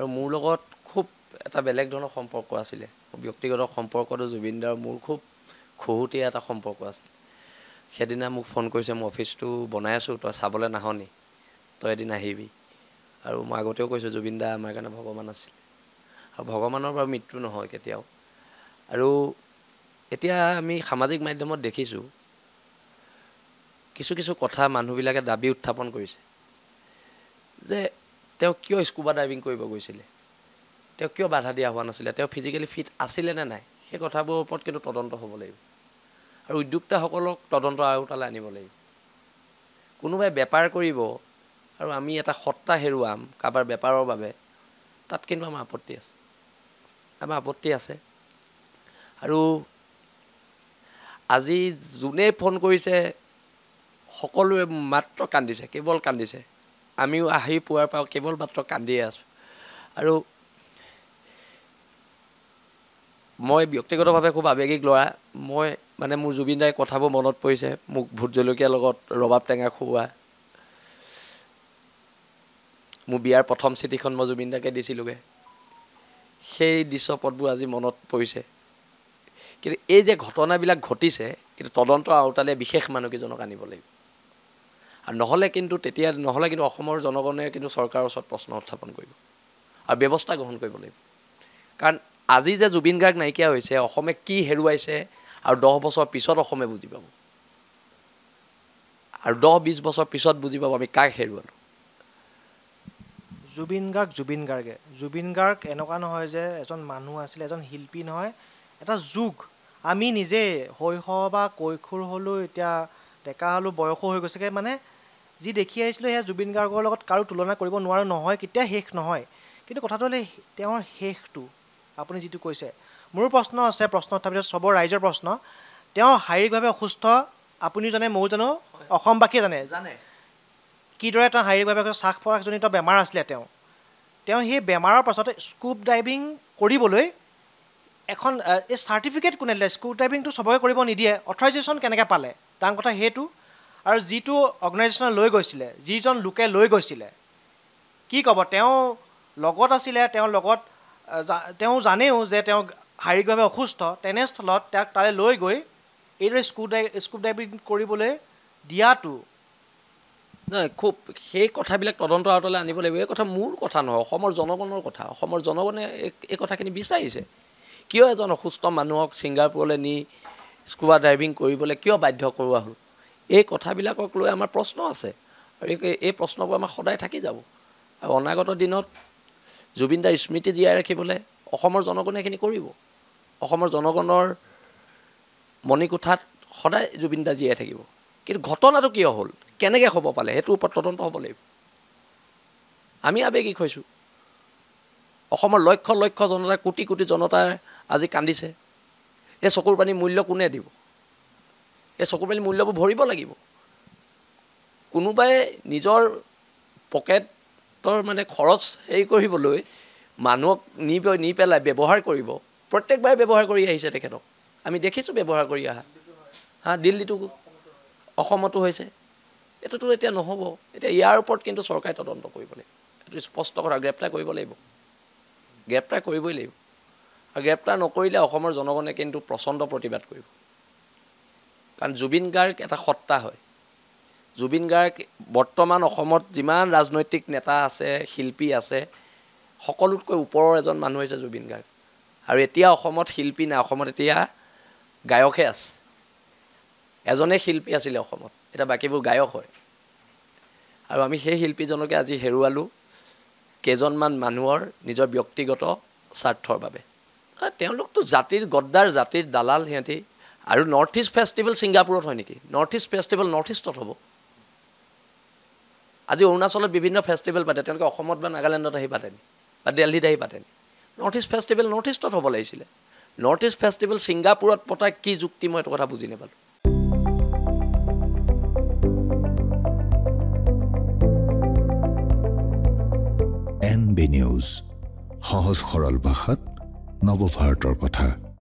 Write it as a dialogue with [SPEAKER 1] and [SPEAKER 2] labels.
[SPEAKER 1] আৰু মোৰ লগত খুব এটা বেলেগ ধৰণৰ সম্পৰ্ক আছিলে ব্যক্তিগত সম্পৰ্কটো জুবিনদাৰ মোৰ খুব খুহুতীয়া এটা সম্পৰ্ক আছিল সেদিনা মোক ফোন কৰিছে মই অফিচটো বনাই আছোঁ তই চাবলৈ নাহনি তই এদিন আহিবি আৰু মই আগতেও কৈছোঁ জুবিনদা আমাৰ কাৰণে ভগৱান আছিল আৰু ভগৱানৰ বাৰু মৃত্যু নহয় কেতিয়াও আৰু এতিয়া আমি সামাজিক মাধ্যমত দেখিছোঁ কিছু কিছু কথা মানুহবিলাকে দাবী উত্থাপন কৰিছে যে তেওঁ কিয় স্কুবা ডাইভিং কৰিব গৈছিলে তেওঁ কিয় বাধা দিয়া হোৱা নাছিলে তেওঁ ফিজিকেলি ফিট আছিলে নে নাই সেই কথাবোৰৰ ওপৰত কিন্তু তদন্ত হ'ব লাগিব আৰু উদ্যোক্তাসকলক তদন্ত আওতালৈ আনিব লাগিব কোনোবাই বেপাৰ কৰিব আৰু আমি এটা সত্তা হেৰুৱাম কাৰোবাৰ বেপাৰৰ বাবে তাত কিন্তু আমাৰ আপত্তি আছে আৰু আজি যোনে ফোন কৰিছে সকলোৱে মাত্ৰ কান্দিছে কেৱল কান্দিছে আমিও আহি পুৱাৰ পৰা কেৱল মাত্ৰ কান্দিয়ে আছোঁ আৰু মই ব্যক্তিগতভাৱে খুব আৱেগিক ল'ৰা মই মানে মোৰ জুবিনদাই কথাবোৰ মনত পৰিছে মোক ভোট জলকীয়াৰ লগত ৰবাব টেঙা খুওৱা মোৰ বিয়াৰ প্ৰথম চিঠিখন মই জুবিনদাকে দিছিলোঁগৈ সেই দৃশ্যপটবোৰ আজি মনত পৰিছে কিন্তু এই যে ঘটনাবিলাক ঘটিছে কিন্তু তদন্তৰ আওতালে বিশেষ মানুহকেইজনক আনিব লাগিব আৰু নহ'লে কিন্তু অসমৰ জনগণে কিন্তু চৰকাৰৰ ওচৰত প্ৰশ্ন উত্থাপন কৰিব আৰু ব্যৱস্থা গ্ৰহণ কৰিব লাগিব কাৰণ আজি যে জুবিন গাৰ্গ নাইকিয়া হৈছে অসমে কি হেৰুৱাইছে আৰু 10 বছৰ পিছত অসমে বুজি পাব আৰু 10-20 বছৰ পিছত বুজি পাব আমি কাক হেৰুৱালোঁ
[SPEAKER 2] জুবিন গাৰ্গ এনেকুৱা নহয় যে এজন মানুহ আছিলে এজন শিল্পী নহয় এটা যুগ আমি নিজে শৈশৱ বা কৈশোৰ হ'লেও এতিয়া ডেকা হ'লেও বয়সো হৈ গৈছেগৈ মানে যি দেখি আহিছিলোঁ সেয়া জুবিন গাৰ্গৰ লগত কাৰো তুলনা কৰিব নোৱাৰোঁ নহয় কেতিয়া শেষ নহয় কিন্তু কথাটো হ'লে তেওঁৰ শেষটো আপুনি যিটো কৈছে মোৰ প্ৰশ্ন আছে প্ৰশ্ন তথাপিও চবৰ ৰাইজৰ প্ৰশ্ন তেওঁ শাৰীৰিকভাৱে অসুস্থ আপুনি জানে ময়ো জানো অসমবাসীয়ে জানে কিদৰে তেওঁ শাৰীৰিকভাৱে শ্বাস প্ৰশ্বাসজনিত বেমাৰ আছিলে তেওঁ সেই বেমাৰৰ পাছতে স্কুব ডাইভিং কৰিবলৈ এখন এই চাৰ্টিফিকেট কোনে দিলে স্কুব ডাইভিংটো চবকে কৰিব নিদিয়ে অথৰাইজেশ্যন কেনেকৈ পালে তাৰ কথা সেইটো আৰু যিটো অৰ্গেনাইজেশ্যনে লৈ গৈছিলে যিজন লোকে লৈ গৈছিলে কি ক'ব তেওঁ লগত আছিলে তেওঁৰ লগত তেওঁ জানেও যে তেওঁ শাৰীৰিকভাৱে অসুস্থ তেনেস্থলত তেওঁক তালৈ লৈ গৈ এইদৰে স্কুব ডাইভিং কৰিবলৈ দিয়াটো
[SPEAKER 1] নহয় খুব সেই কথাবিলাক তদন্ত আওতালৈ আনিব লাগিব এই কথা মোৰ কথা নহয় অসমৰ জনগণৰ কথা অসমৰ জনগণে এই কথাখিনি বিচাৰিছে কিয় এজন অসুস্থ মানুহক ছিংগাপুৰলৈ নি স্কুবা ডাইভিং কৰিবলৈ কিয় বাধ্য কৰোৱা হ'ল এই কথাবিলাকক লৈ আমাৰ প্ৰশ্ন আছে আৰু এই প্ৰশ্নবোৰ আমাৰ সদায় থাকি যাব আৰু অনাগত দিনত জুবিনদাৰ স্মৃতি জীয়াই ৰাখিবলৈ অসমৰ জনগণে এইখিনি কৰিব অসমৰ জনগণৰ মণিকোঠাত সদায় জুবিনদা জীয়াই থাকিব কিন্তু ঘটনাটো কিয় হ'ল কেনেকৈ হ'ব পালে সেইটোৰ ওপৰত তদন্ত হ'ব লাগিব আমি আৱেগিক হৈছোঁ অসমৰ লক্ষ লক্ষ জনতা কোটি কোটি জনতাই আজি কান্দিছে এই চকুৰ পানী মূল্য কোনে দিব এই চকুৰ পানী মূল্যবোৰ ভৰিব লাগিব কোনোবাই নিজৰ পকেটৰ মানে খৰচ হেৰি কৰিবলৈ মানুহক নি পেলাই ব্যৱহাৰ কৰিব প্ৰত্যেকবাৰে ব্যৱহাৰ কৰি আহিছে তেখেতক আমি দেখিছোঁ ব্যৱহাৰ কৰি অহা দিল্লীটো অসমতো হৈছে এইটোতো এতিয়া নহ'ব এতিয়া ইয়াৰ ওপৰত কিন্তু চৰকাৰে তদন্ত কৰিব লাগিব এইটো স্পষ্ট কথা গ্ৰেপ্তাৰ কৰিব লাগিব গ্ৰেপ্তাৰ কৰিবই লাগিব আৰু গ্ৰেপ্তাৰ নকৰিলে অসমৰ জনগণে কিন্তু প্ৰচণ্ড প্ৰতিবাদ কৰিব কাৰণ জুবিন গাৰ্গ এটা সত্তা হয় জুবিন গাৰ্গ বৰ্তমান অসমত যিমান ৰাজনৈতিক নেতা আছে শিল্পী আছে সকলোতকৈ ওপৰৰ এজন মানুহ হৈছে জুবিন গাৰ্গ আৰু এতিয়া অসমত শিল্পী নাই অসমত এতিয়া গায়কহে আছে এজনে শিল্পী আছিলে অসমত এতিয়া বাকীবোৰ গায়ক হয় আৰু আমি সেই শিল্পীজনকে আজি হেৰুৱালোঁ কেইজনমান মানুহৰ নিজৰ ব্যক্তিগত স্বাৰ্থৰ বাবে তেওঁলোকতো জাতিৰ গদ্দাৰ জাতিৰ দালাল সিহঁতি আৰু নৰ্থ ইষ্ট ফেষ্টিভেল ছিংগাপুৰত হয় নেকি নৰ্থ ইষ্ট ফেষ্টিভেল নৰ্থ ইষ্টত হ'ব আজি অৰুণাচলত বিভিন্ন ফেষ্টিভেল পাতে তেওঁলোকে অসমত বা নাগালেণ্ডত আহি পাতেনি বা দিল্লীত আহি পাতেনি নৰ্থ ইষ্ট ফেষ্টিভেল নৰ্থ ইষ্টত হ'ব লাগিছিলে নৰ্থ ইষ্ট ফেষ্টিভেল ছিংগাপুৰত পতাৰ কি যুক্তি মই এইটো কথা বুজি নাপালোঁ
[SPEAKER 3] NB নিউজ সহজ সৰল ভাষাত নৱভাৰতৰ কথা